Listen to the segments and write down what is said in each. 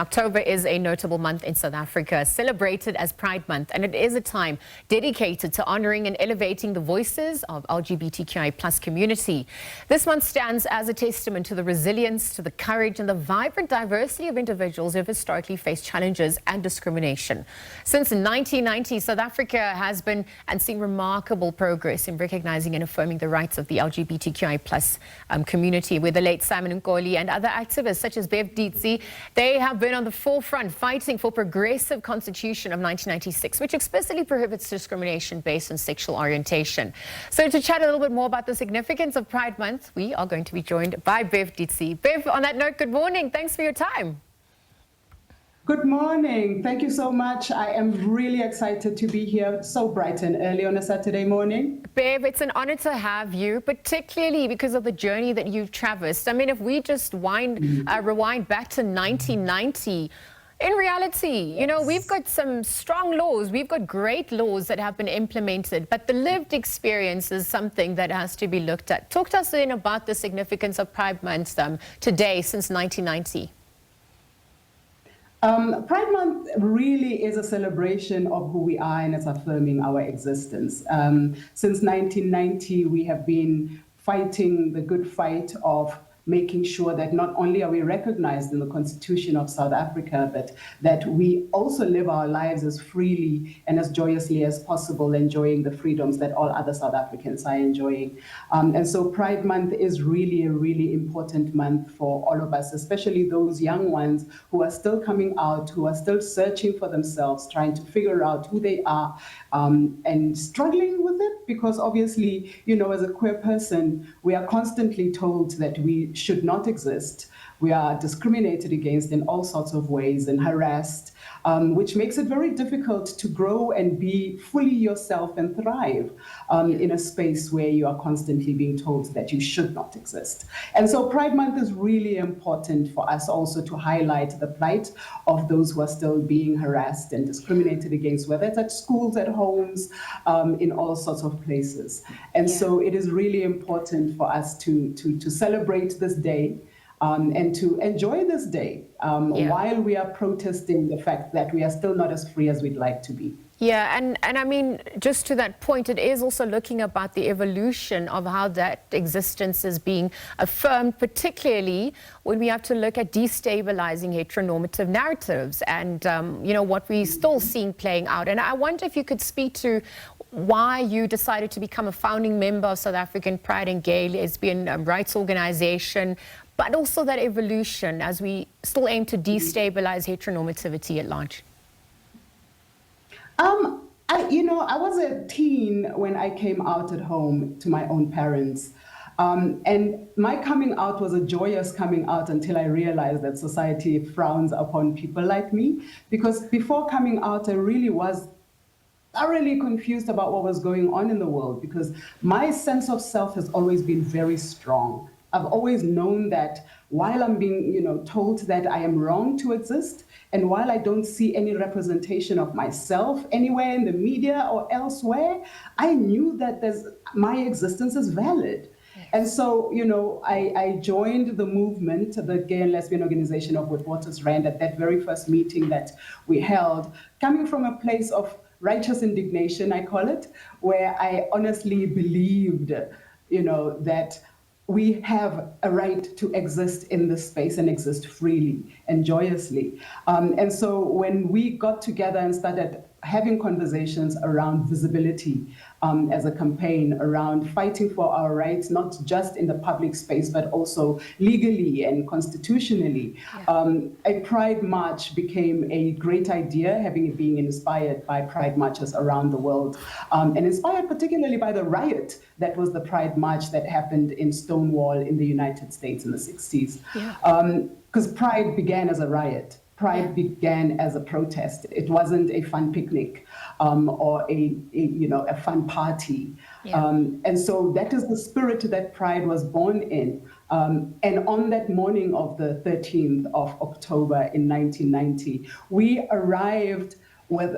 October is a notable month in South Africa, celebrated as Pride Month, and it is a time dedicated to honoring and elevating the voices of LGBTQI+ community. This month stands as a testament to the resilience, to the courage and the vibrant diversity of individuals who have historically faced challenges and discrimination. Since 1990, South Africa has been and seen remarkable progress in recognizing and affirming the rights of the LGBTQI+ community, with the late Simon Nkoli and other activists such as Bev Ditsie. They have been on the forefront fighting for progressive constitution of 1996, which explicitly prohibits discrimination based on sexual orientation. So to chat a little bit more about the significance of Pride Month, we are going to be joined by Bev Ditsie. Bev, on that note, good morning. Thanks for your time. Good morning. Thank you so much. I am really excited to be here so bright and early on a Saturday morning. Bev, it's an honor to have you, particularly because of the journey that you've traversed. I mean, if we just rewind back to 1990, in reality, you know, we've got some strong laws. We've got great laws that have been implemented, but the lived experience is something that has to be looked at. Talk to us then about the significance of Pride Month today since 1990. Pride Month really is a celebration of who we are, and it's affirming our existence. Since 1990, we have been fighting the good fight of making sure that not only are we recognized in the Constitution of South Africa, but that we also live our lives as freely and as joyously as possible, enjoying the freedoms that all other South Africans are enjoying. And so Pride Month is really a really important month for all of us, especially those young ones who are still coming out, who are still searching for themselves, trying to figure out who they are, and struggling with it, because obviously, you know, as a queer person, we are constantly told that we should not exist. We are discriminated against in all sorts of ways and harassed, which makes it very difficult to grow and be fully yourself and thrive in a space where you are constantly being told that you should not exist. And so Pride Month is really important for us also to highlight the plight of those who are still being harassed and discriminated against, whether it's at schools, at homes, in all sorts of places. And so it is really important for us to celebrate this day, and to enjoy this day while we are protesting the fact that we are still not as free as we'd like to be. Yeah, and I mean, just to that point, it is also looking about the evolution of how that existence is being affirmed, particularly when we have to look at destabilizing heteronormative narratives and, you know, what we're still seeing playing out. And I wonder if you could speak to why you decided to become a founding member of South African Pride and Gay Lesbian Rights Organization, but also that evolution as we still aim to destabilize heteronormativity at large. I was a teen when I came out at home to my own parents. And my coming out was a joyous coming out until I realized that society frowns upon people like me. Because before coming out, I really was thoroughly confused about what was going on in the world, because my sense of self has always been very strong. I've always known that while I'm being, told that I am wrong to exist, and while I don't see any representation of myself anywhere in the media or elsewhere, I knew that my existence is valid. And so, I joined the movement, the Gay and Lesbian Organization of Witwatersrand, at that very first meeting that we held, coming from a place of righteous indignation, I call it, where I honestly believed, that we have a right to exist in this space and exist freely and joyously. And so when we got together and started having conversations around visibility as a campaign, around fighting for our rights, not just in the public space, but also legally and constitutionally, a Pride March became a great idea, being inspired by Pride marches around the world, and inspired particularly by the riot that was the Pride March that happened in Stonewall in the United States in the 60s. Because Pride began as a riot. Pride began as a protest. It wasn't a fun picnic or a fun party. And so that is the spirit that Pride was born in. And on that morning of the 13th of October in 1990, we arrived with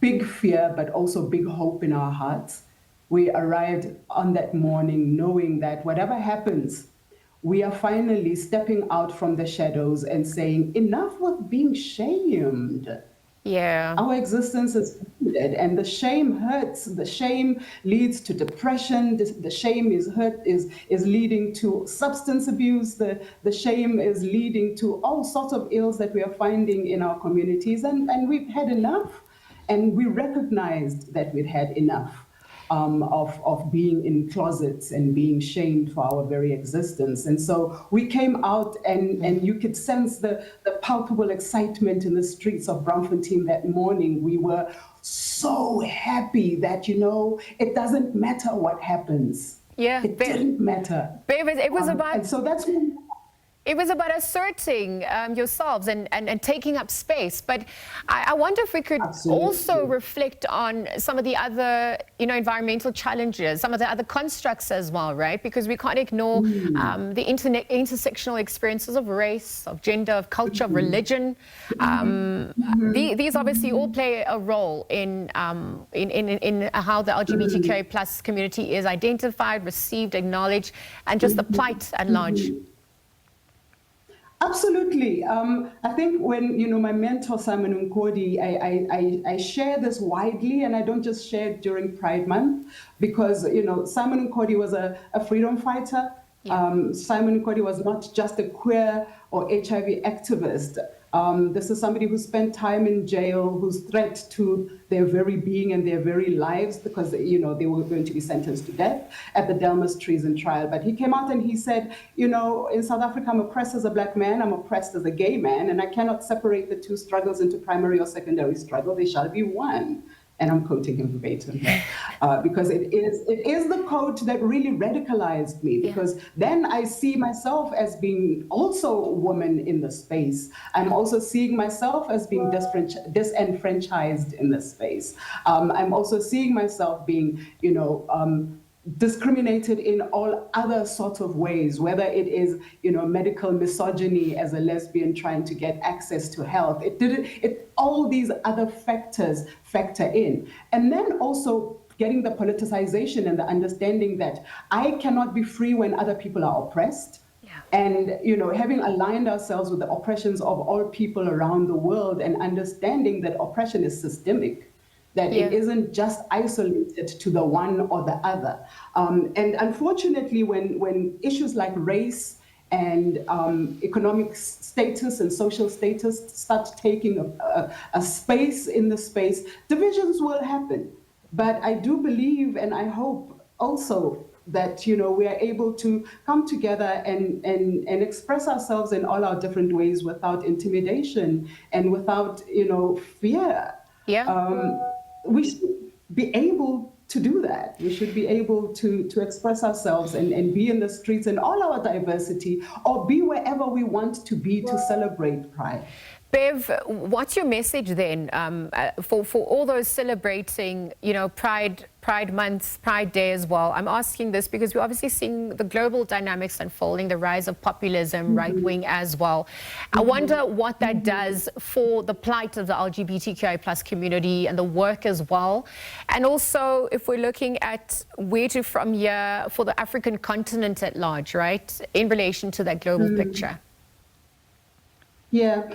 big fear, but also big hope in our hearts. We arrived on that morning knowing that whatever happens, we are finally stepping out from the shadows and saying, enough with being shamed. Yeah. Our existence is limited, and the shame hurts. The shame leads to depression. The shame is leading to substance abuse. The shame is leading to all sorts of ills that we are finding in our communities. And we've had enough, and we recognized that we'd had enough. Of being in closets and being shamed for our very existence. And so we came out, and you could sense the palpable excitement in the streets of Braamfontein that morning. We were so happy that, it doesn't matter what happens. Yeah. It didn't matter. Bev, it was about... And so that's when... It was about asserting yourselves and taking up space. But I wonder if we could also reflect on some of the other, environmental challenges, some of the other constructs as well, right? Because we can't ignore the intersectional experiences of race, of gender, of culture, of religion. These obviously all play a role in how the LGBTQI plus community is identified, received, acknowledged, and just the plight at large. Absolutely. I think when, my mentor, Simon Nkoli, I share this widely, and I don't just share it during Pride Month, because, Simon Nkoli was a freedom fighter. Yeah. Simon Nkoli was not just a queer or HIV activist. This is somebody who spent time in jail, whose threat to their very being and their very lives, because they were going to be sentenced to death at the Delmas treason trial. But he came out and he said, in South Africa, I'm oppressed as a black man, I'm oppressed as a gay man, and I cannot separate the two struggles into primary or secondary struggle. They shall be one. And I'm quoting him verbatim here, because it is the quote that really radicalized me, because then I see myself as being also a woman in the space. I'm also seeing myself as being disenfranchised in the space. I'm also seeing myself being, discriminated in all other sorts of ways, whether it is, medical misogyny as a lesbian trying to get access to health. All these other factors factor in. And then also getting the politicization and the understanding that I cannot be free when other people are oppressed. Yeah. And, having aligned ourselves with the oppressions of all people around the world and understanding that oppression is systemic, that it isn't just isolated to the one or the other. And unfortunately, when issues like race and economic status and social status start taking a space in the space, divisions will happen. But I do believe, and I hope also, that we are able to come together and express ourselves in all our different ways without intimidation and without fear. Yeah. We should be able to do that. We should be able to express ourselves and be in the streets in all our diversity, or be wherever we want to be to celebrate Pride. Bev, what's your message then for all those celebrating, Pride Month, Pride Day as well? I'm asking this because we're obviously seeing the global dynamics unfolding, the rise of populism, right-wing as well. I wonder what that does for the plight of the LGBTQI plus community and the work as well. And also, if we're looking at where to from here for the African continent at large, right, in relation to that global picture. Yeah.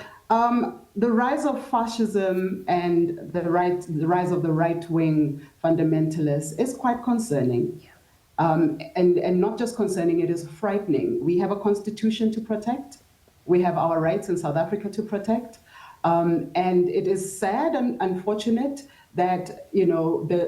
The rise of fascism and the rise of the right-wing fundamentalists is quite concerning. And not just concerning, it is frightening. We have a constitution to protect. We have our rights in South Africa to protect. And it is sad and unfortunate that,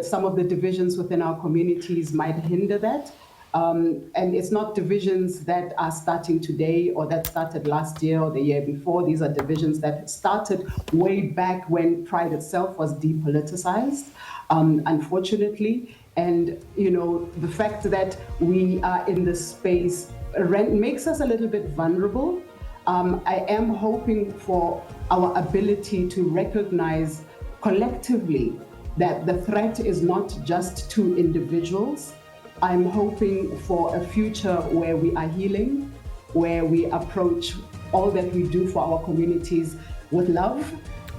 some of the divisions within our communities might hinder that. And it's not divisions that are starting today or that started last year or the year before. These are divisions that started way back when Pride itself was depoliticized, unfortunately. And, the fact that we are in this space makes us a little bit vulnerable. I am hoping for our ability to recognize collectively that the threat is not just to individuals. I'm hoping for a future where we are healing, where we approach all that we do for our communities with love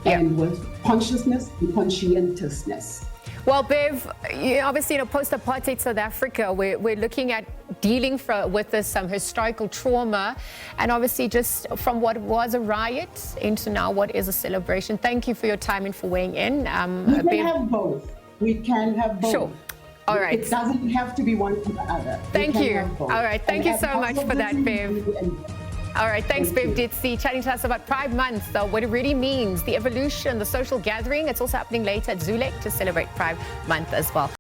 and with consciousness and conscientiousness. Well, Bev, obviously, post-apartheid South Africa, we're looking at dealing with this historical trauma, and obviously just from what was a riot into now what is a celebration. Thank you for your time and for weighing in. We can have both. We can have both. Sure. All right. It doesn't have to be one or the other. Thank you. All right. Thank you so much for that, Bev. All right, thanks, Bev Ditsie, chatting to us about Pride Month, what it really means, the evolution, the social gathering. It's also happening later at Zulek to celebrate Pride Month as well.